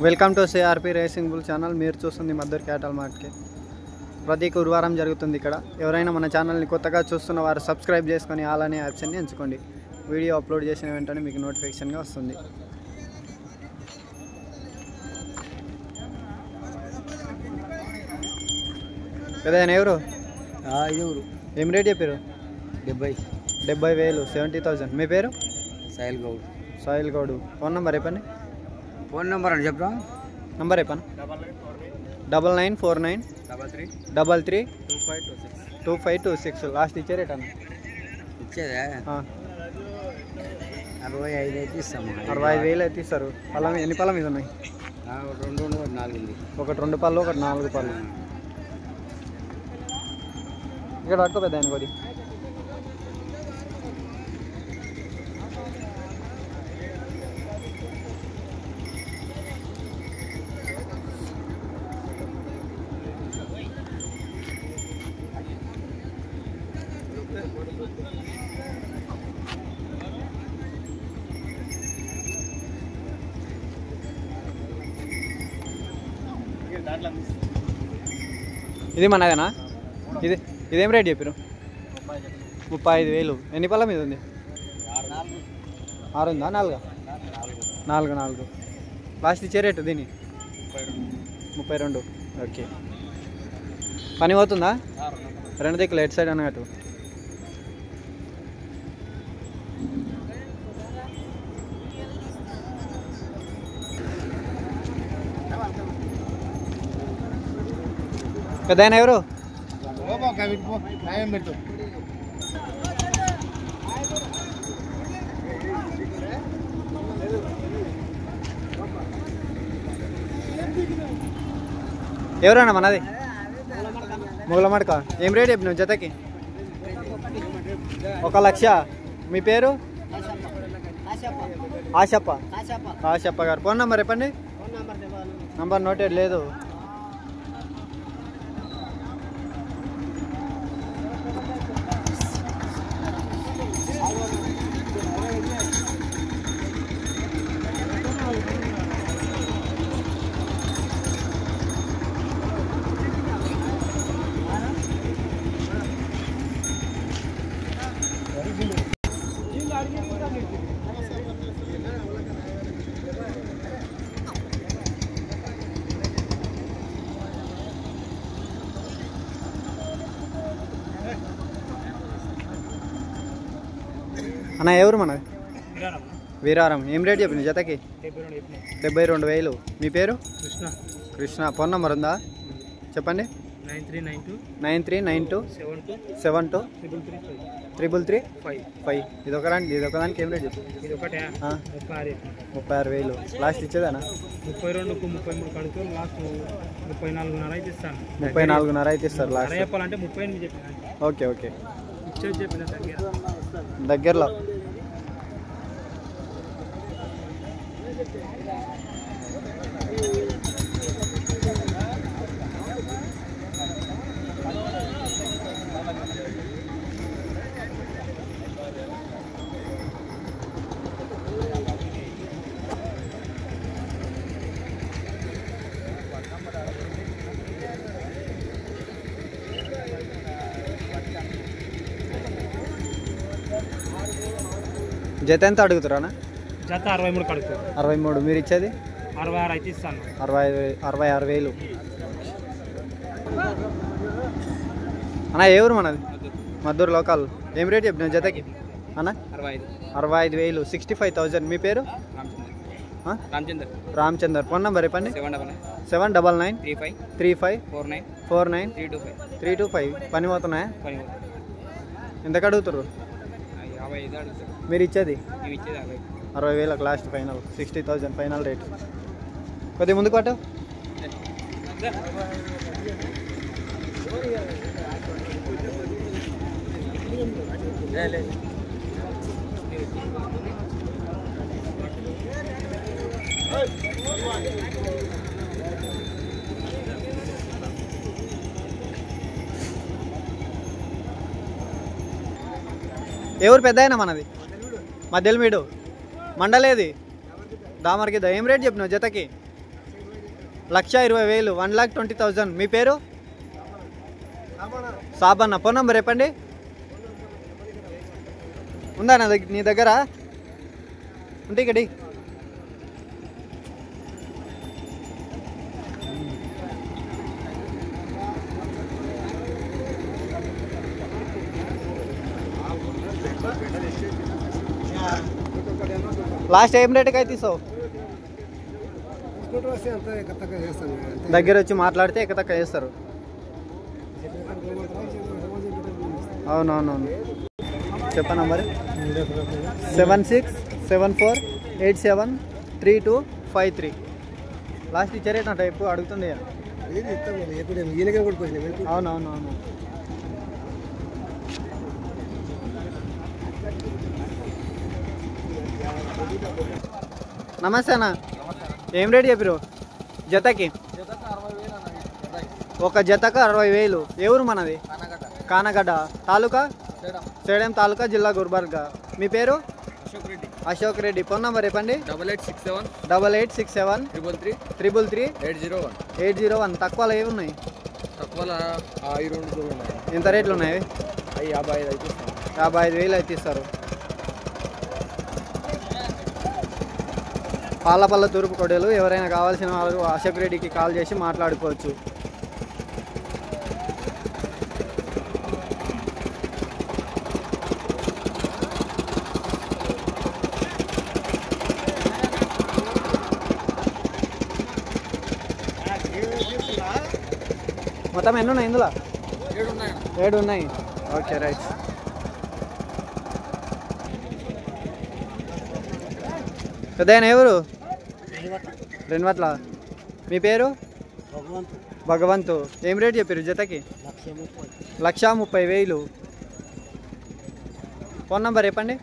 Welcome to CRP racing bull channel. మీరు చూస్తుంది Maddur క్యాటల్ market. ప్రతి గురువారం జరుగుతుంది ఇక్కడ. ఎవరైనా మన ఛానల్ని కొత్తగా చూస్తున్న వారు సబ్స్క్రైబ్ చేసుకొని అలానే ఆప్షన్ని ఎంచుకోండి. వీడియో అప్లోడ్ చేసిన వెంటనే మీకు నోటిఫికేషన్గా వస్తుంది. పెద్దయినా ఎవరు ఏం రేట్ చెప్పారు? 70,000 70,000. మీ పేరు? సాయిల్ గౌడ్. ఫోన్ నెంబర్ చెప్పండి. ఫోన్ నెంబర్ అని చెప్పరా? నంబర్ చెప్పండి. 9949 33 2526. లాస్ట్ ఇచ్చే రేట్ అన్న ఇచ్చేదే 65 అయితే ఇస్తాము. 65,000 అయితే ఇస్తారు. పళ్ళం ఎన్ని పళ్ళం మీద ఉన్నాయి? 2 4 ఉంది. ఒకటి 2 పళ్ళు, ఒకటి 4 పళ్ళు. ఇక్కడ పట్టుకో పెద్ద ఆయన కొద్ది. ఇది మనదేనా? ఇదేం రేట్ చెప్పారు? 35,000. ఎన్ని పళ్ళ మీద ఉంది? 6 ఉందా? 4. లాస్ట్ ఇచ్చే రేటు దీన్ని 32. ఓకే. పని పోతుందా? 2 దిక్కులు ఎట్ సైడ్ అన్నట్టు. పెద్దయినా ఎవరు? ఎవరన్నా మనది? మూల మడక. ఏం రేట్ చెప్పినావు జతకి? 1,00,000. మీ పేరు? ఆశప్ప గారు. ఫోన్ నెంబర్ చెప్పండి. నంబర్ నోటెడ్ లేదు. అన్న ఎవరు మనది? వీరారం. ఏం రేట్ చెప్పింది జతకి? 72,000. మీ పేరు? కృష్ణ. ఫోన్ నెంబర్ ఉందా? చెప్పండి. 9392 72 333 ఇది ఒకదానికి ఏం రేట్ చెప్పింది? 36,000. లాస్ట్ ఇచ్చేదానా? 34,500 అయితే ఇస్తారు లాస్ట్. ఓకే. దగ్గరలో జత ఎంత అడుగుతారా? జత 63 కడుగుతారు. 63. మీరు ఇచ్చేది 66 అయితే ఇస్తాను. 66,000. అన్న ఎవరు మనది? మద్దూరు లోకల్. ఏం రేట్ చెప్పిన జతకి అన్న? 65,000. 65,000. మీ పేరు? రామచందర్. ఫోన్ నెంబర్ చెప్పండి. 799 35 49 325. పని పోతున్నాయా? ఎంతకు అడుగుతారు? మీరు ఇచ్చేది 60,000 లాస్ట్ ఫైనల్. 60,000 final rate. కొద్దిగా ముందుకు పట్టు. ఎవరు పెద్ద అయినా మనది? మధ్యలో మీడు మండలేది దామర్కి. ఏం రేట్ చెప్పినావు జతకి? 1,20,000 1,20,000. మీ పేరు? సాబన్న. ఫోన్ నెంబర్ చెప్పండి. ఉందా నీ దగ్గర? ఉంటే ఇక్కడి లాస్ట్ ఏం రేటుకి అయితే ఇస్తావు? దగ్గర వచ్చి మాట్లాడితే ఎక్కతక్క చేస్తారు. అవునవునవును. చెప్ప నంబర్ 7674873253. లాస్ట్ ఇచ్చారేట ఎప్పుడు అడుగుతుంది. అవునవునవును. నమస్తే అన్న. ఏం రేట్ చెప్పారు జతకి? ఒక జతకు 60,000. ఏ ఊరు మనది? కానగడ్డ. తాలూకా? సేడం తాలూకా, జిల్లా గుల్బర్గా. మీ పేరు? అశోక్ రెడ్డి. ఫోన్ నెంబర్ చెప్పండి. 8867 తక్కువలో ఏమి ఉన్నాయి? ఎంత రేట్లు ఉన్నాయి? 55,000 అయితే ఇస్తారు. పాలపల్ల తూర్పు కొడేలు. ఎవరైనా కావాల్సిన వాళ్ళు అశోక్ రెడ్డికి కాల్ చేసి మాట్లాడుకోవచ్చు. మొత్తం ఎన్ని ఉన్నాయి ఇందులో? 7 ఉన్నాయి. Okay right. పెద్దయినా ఎవరు? రెన్వట్ల. మీ పేరు? భగవంతు. ఏం రేట్ చెప్పారు జతకి? 1,30,000. ఫోన్ నెంబర్ చెప్పండి.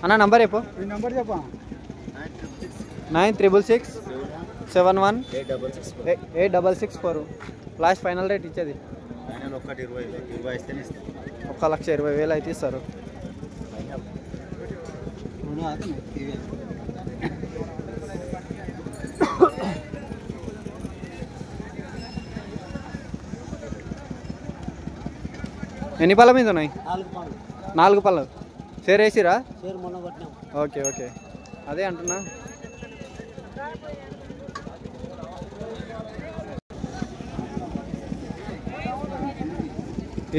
అన్న నంబర్ చెప్పు. 9667186664. లాస్ట్ ఫైనల్ రేట్ ఇచ్చేది 1,20,000 అయితే ఇస్తారు. ఎన్ని పళ్ళ మీద ఉన్నాయి? 4 పళ్ళు. షేర్ వేసిరా? Okay okay. అదే అంటున్నా.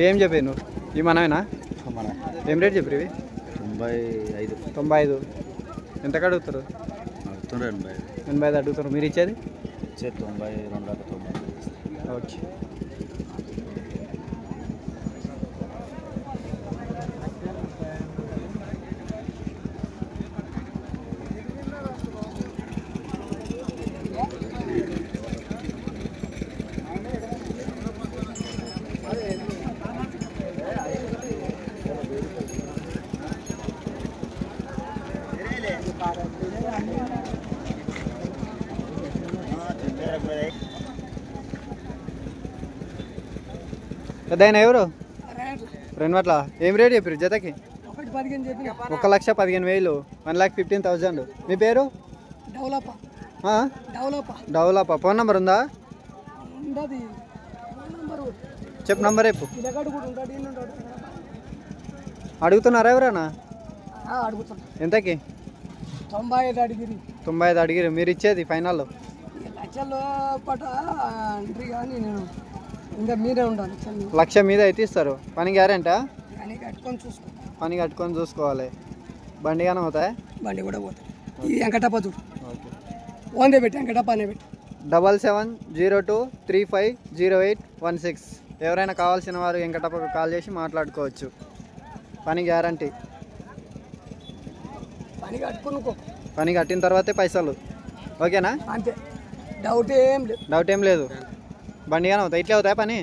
ఏం చెప్పావు నువ్వు? ఈ మనమేనా? ఏం రేట్ చెప్పారు ఇవి? 95. ఎంత అడుగుతారు? 85 అడుగుతారు. మీరు ఇచ్చేది? 92. ఓకే. పెద్దయినా ఎవరు? రెన్వట్ల. ఏం రేట్ చెప్పారు జతకి? 1,15,000 1,15,000. మీ పేరు? డెవలప్. ఫోన్ నెంబర్ ఉందా? చెప్పు నంబర్ చెప్పు. అడుగుతున్నారా ఎవరన్నా? ఎంతకి? 95 అడిగిరు. మీరు ఇచ్చేది ఫైనల్? లక్ష మీద అయితే ఇస్తారు. పని గ్యారెంటా? పని కట్టుకొని చూసుకోవాలి. బండి కానీ పోతాయి? బండి కూడా పోతాయి. ఇది వెంకటప్ప చూడు. ఓన్దే పెట్టి వెంకటప్ప అనే పెట్టి. 7702350816. ఎవరైనా కావాల్సిన వారు వెంకటప్పకు కాల్ చేసి మాట్లాడుకోవచ్చు. పని గ్యారంటీ. పని కట్టిన తర్వాతే పైసలు. ఓకేనా? అంతే. డౌట్ ఏం లేదు. బండి కానీ అవుతాయి? ఇట్లే అవుతాయి పని?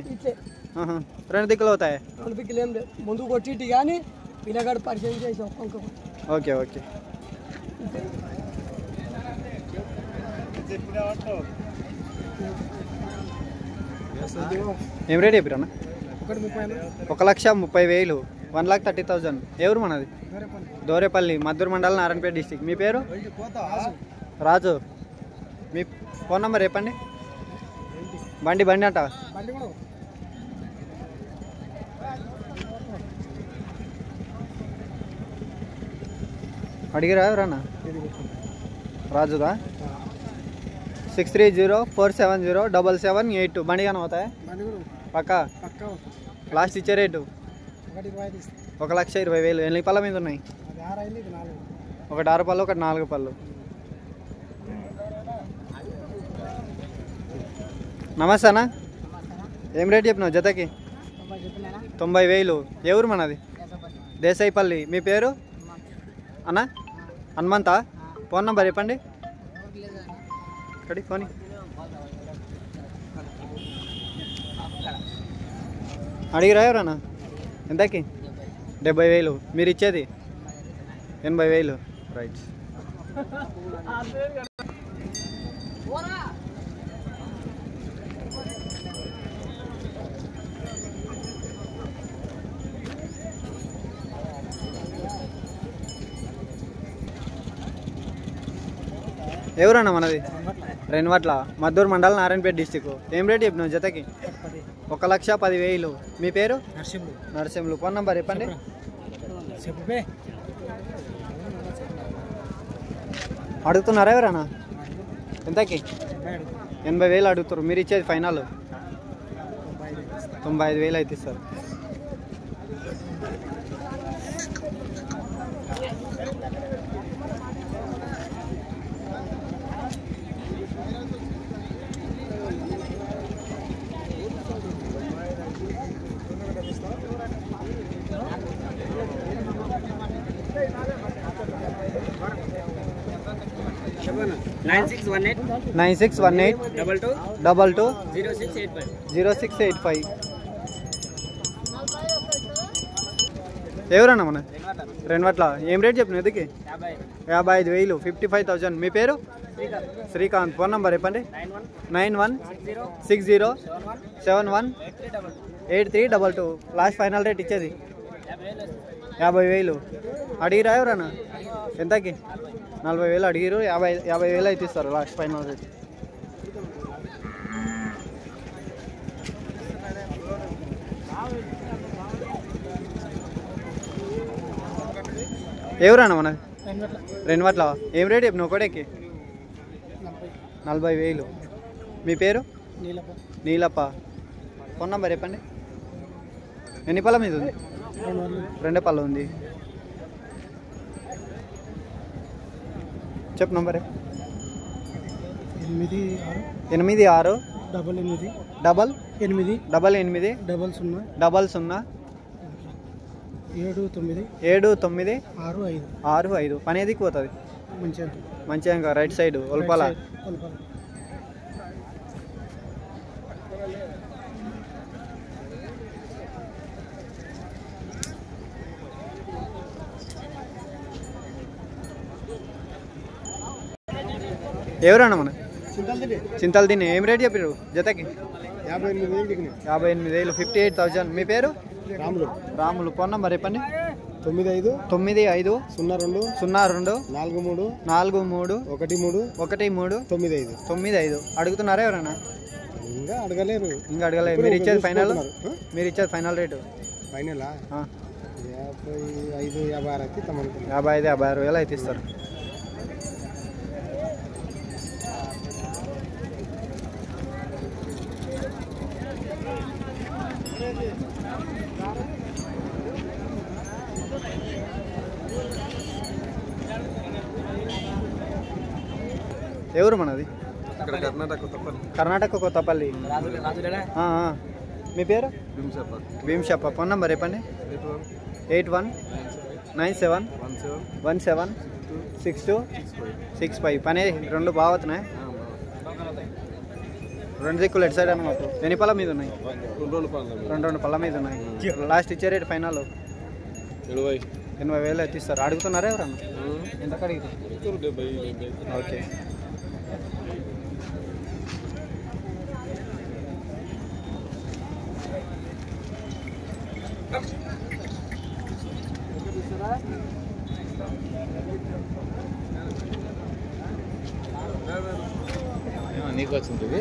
2 దిక్కులు అవుతాయి? 2 దిక్కులు ఏం లేదు. ముందు కొట్టి కానీ పిల్లగాడు పరిచయం చేసి ఒక్కొక్క. Okay okay. ఏం రేట్ చెప్పారన్న? 1,30,000. 1,30,000. 1,30,000. ఎవరు మనది? దోరేపల్లి, మద్దూరు మండలం, నారాయణపేట డిస్టిక్. మీ పేరు? రాజు. మీ ఫోన్ నెంబర్ చెప్పండి. బండి అంట. అడిగిరా ఎవరన్నా? రాజుగా 6304707782. బండి కానీ అవుతాయా పక్కా? లాస్ట్ ఇచ్చే రేటు 1,20,000. ఎన్ని పళ్ళ మీద ఉన్నాయి? ఒకటి 6 పళ్ళు, ఒకటి 4 పళ్ళు. నమస్తే అన్న, ఏం రేట్ చెప్పినావు జతకి? 90,000. ఎవరు మనది? దేశాయిపల్లి. మీ పేరు అన్న? హనుమంతా. ఫోన్ నెంబర్ చెప్పండి. ఇక్కడి ఫోన్ అడిగిరా ఎవరన్నా? ఎంతకి? 70,000. మీరు ఇచ్చేది 80,000. రైట్. ఎవరన్నా మనది? రెన్వట్ల, మద్దూరు మండలం, నారాయణపేట డిస్టిక్. ఏం రేట్ చెప్పినావు జతకి? 1,10,000. మీ పేరు? నరసింహులు. ఫోన్ నెంబర్ చెప్పండి. అడుగుతున్నారా ఎవరన్నా? ఎంతకి? 80,000 అడుగుతారు. మీరు ఇచ్చేది ఫైనల్ 95,000 అయితే ఇస్తారు. Nine six one eight 22 0685. ఎవరన్నా మన? రెన్వట్ల. ఏం రేట్ చెప్పిన ఎదుకి? 55,000. 55,000. మీ పేరు? శ్రీకాంత్. ఫోన్ నెంబర్ చెప్పండి. 9160718322. లాస్ట్ ఫైనల్ రేట్ ఇచ్చేది 50,000. అడిగిరా ఎవరన్నా? ఎంతకి? 40,000 అడిగిరు. 50,000 అయితే ఇస్తారు లాస్ట్ ఫైనల్ రేట్. ఎవరన్నా మనది? రెన్వట్ల. ఏం రేట్ చెప్పిన ఒకటేకి? 40,000. మీ పేరు? నీలప్ప. ఫోన్ నెంబర్ చెప్పండి. ఎన్ని పళ్ళ మీద ఉంది? 2 పళ్ళ ఉంది. చెప్పు నంబర్. 86 88 00 7965. పని ఏదికి పోతుంది? మంచిగా ఇంకా రైట్ సైడ్ ఒల్పాల. ఎవరన్నా మన? చింతలు తిని. ఏం రేట్ చెప్పారు జతకి? 58,000. 58,000. మీ పేరు? రాములు. ఫోన్ నెంబర్ చెప్పండి. 95 95 02 02 43 43 13 95. అడుగుతున్నారా ఎవరన్నా? ఇంకా అడగలేరు. ఇంకా అడగలేదు. మీరు ఇచ్చేది ఫైనల్? మీరు ఇచ్చేది ఫైనల్ రేటు? ఫైనలా 55 56 అయితే 55 56,000 అయితే ఇస్తారు. ఎవరు మనది? కర్ణాటక కొత్తపల్లి. మీ పేరు? భీమ్షప్ప. ఫోన్ నెంబర్ చెప్పండి. 8197176265. పని 2 బాగుతున్నాయి. 2 దిక్కులు ఎటు సైడ్ అనమాట. ఎన్ని పళ్ళ మీద ఉన్నాయి? 2 పళ్ళ మీద ఉన్నాయి. లాస్ట్ ఇచ్చే రేట్ ఫైనల్ 80,000 అయితే ఇస్తారు. అడుగుతున్నారా ఎవరన్నా? ఎంతకు అడుగుతారు? ఓకే. నీకు వచ్చింది ఇది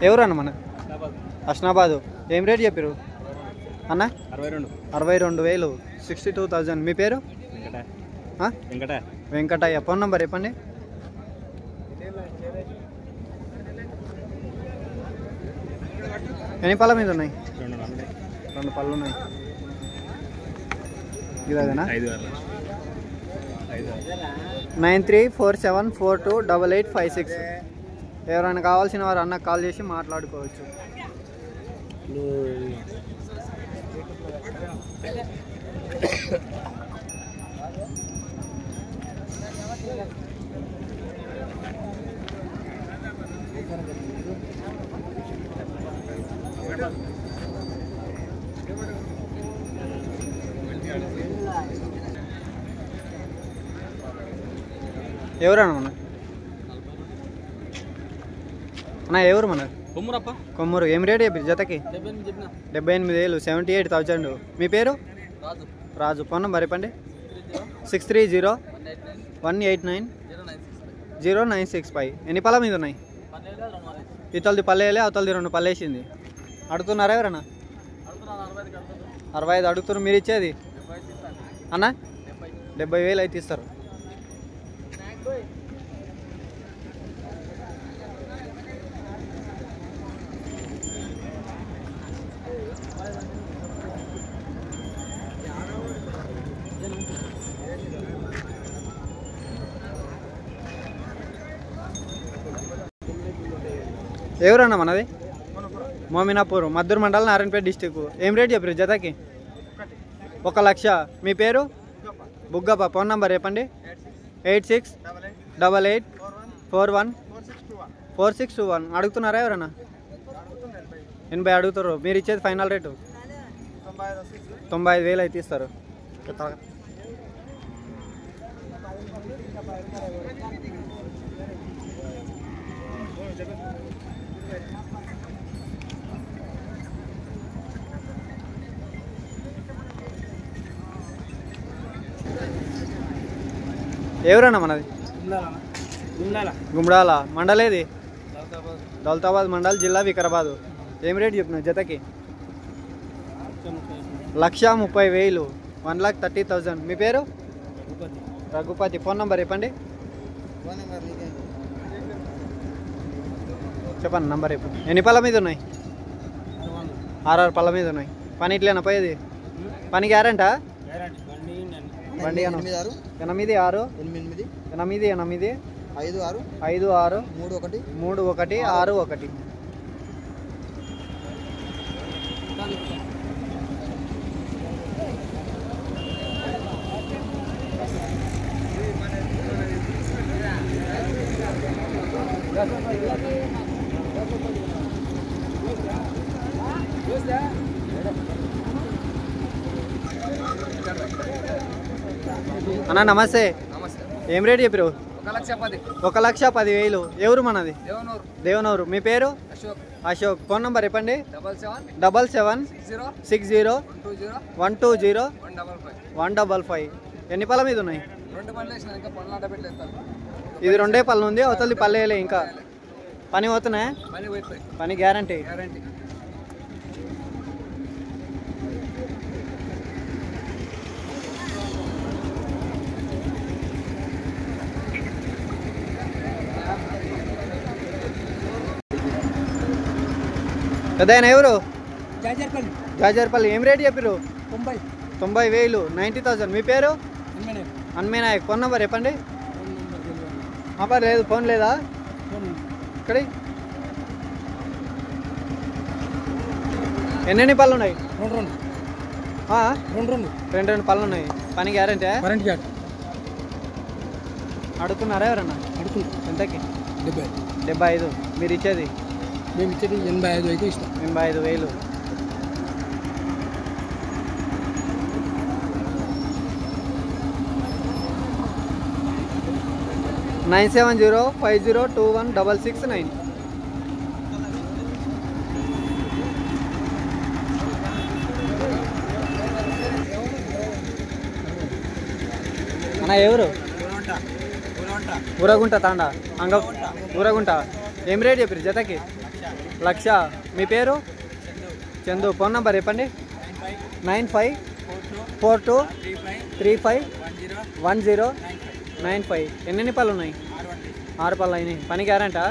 ఎవరన్న మన హస్నాబాదు ఏం రేట్ చెప్పారు అన్న 62,000 62,000 మీ పేరు వెంకటయ్య ఫోన్ నంబర్ చెప్పండి ఎన్ని పళ్ళ మీద ఉన్నాయి 2 పళ్ళు ఉన్నాయి ఇది అదేనా 9347428856 ఎవరైనా కావాల్సిన వారు అన్న కాల్ చేసి మాట్లాడుకోవచ్చు. ఎవరన్నా మన అన్న ఎవరు మన కొమ్మూరు ఏం రేట్ చెప్పారు జతకి 78,000 78,000 మీ పేరు రాజు ఫోన్ నంబర్ చెప్పండి 630-189-0965 ఎన్ని పళ్ళ మీద ఉన్నాయి ఇతలది పల్లెలే అవతలది 2 పళ్ళేసింది అడుగుతున్నారా ఎవరన్నా 65 అడుగుతున్నారు మీరు ఇచ్చేది అన్న 70,000 అయితే ఇస్తారు. ఎవరన్నా మనది మోమినాపూర్ మద్దూరు మండలం నారాయణపేట డిస్టిక్ ఏం రేట్ చెప్పారు జతకి 1,00,000 మీ పేరు బుగ్గప్ప ఫోన్ నంబర్ చెప్పండి 8688414621 అడుగుతున్నారా ఎవరన్నా 80 అడుగుతారు మీరు ఇచ్చేది ఫైనల్ రేటు 95,000 అయితే ఇస్తారు. ఎవరన్నా మనది గుమ్డాల మండలేది దౌలతాబాద్ మండల్ జిల్లా వికారాబాద్ ఏం రేట్ చెప్తున్నావు జతకి 1,30,000 1,30,000 మీ పేరు రఘుపతి ఫోన్ నంబర్ చెప్పండి చెప్పండి నంబర్ చెప్పండి ఎన్ని పళ్ళ మీద ఉన్నాయి 6 పళ్ళ మీద ఉన్నాయి పని ఇట్లేనా పోయేది పని గ్యారంటా బండి 86-56-56-31-31-61. అన్న నమస్తే ఏం రేట్ చెప్పారు 1,10,000 ఎవరు మనది దేవనూరు మీ పేరు అశోక్ ఫోన్ నంబర్ చెప్పండి 7760-120-155 ఎన్ని పళ్ళ మీద ఉన్నాయి ఇది 2 పళ్ళు ఉంది అవతలది పల్లెలే ఇంకా పని పోతున్నాయా పని గ్యారంటీ పెద్దయినా ఎవరు జాజర్పల్లి ఏం రేట్ చెప్పారు 90,000 90,000 మీ పేరు అన్మేనాయక్ ఫోన్ నంబర్ చెప్పండి లేదు ఫోన్ లేదా ఇక్కడ ఎన్ని పళ్ళు ఉన్నాయి 2 పళ్ళు ఉన్నాయి పని గ్యారంటీ అడుగుతున్నారా ఎవరన్నా ఎంతకి 75 మీరు ఇచ్చేది మేము ఇచ్చేది 85 అయితే ఇస్తాం 85,000 9705021669. అన్న ఎవరు? ఊరగుంట తాండా అంగ ఊరగుంట. ఏం రేట్ చెప్పారు జతకి? 1,00,000. మీ పేరు? చందు. ఫోన్ నెంబర్ చెప్పండి. 9542351095. ఎన్ని పళ్ళు ఉన్నాయి? 6 పళ్ళు అయినాయి. పని గ్యారంటా?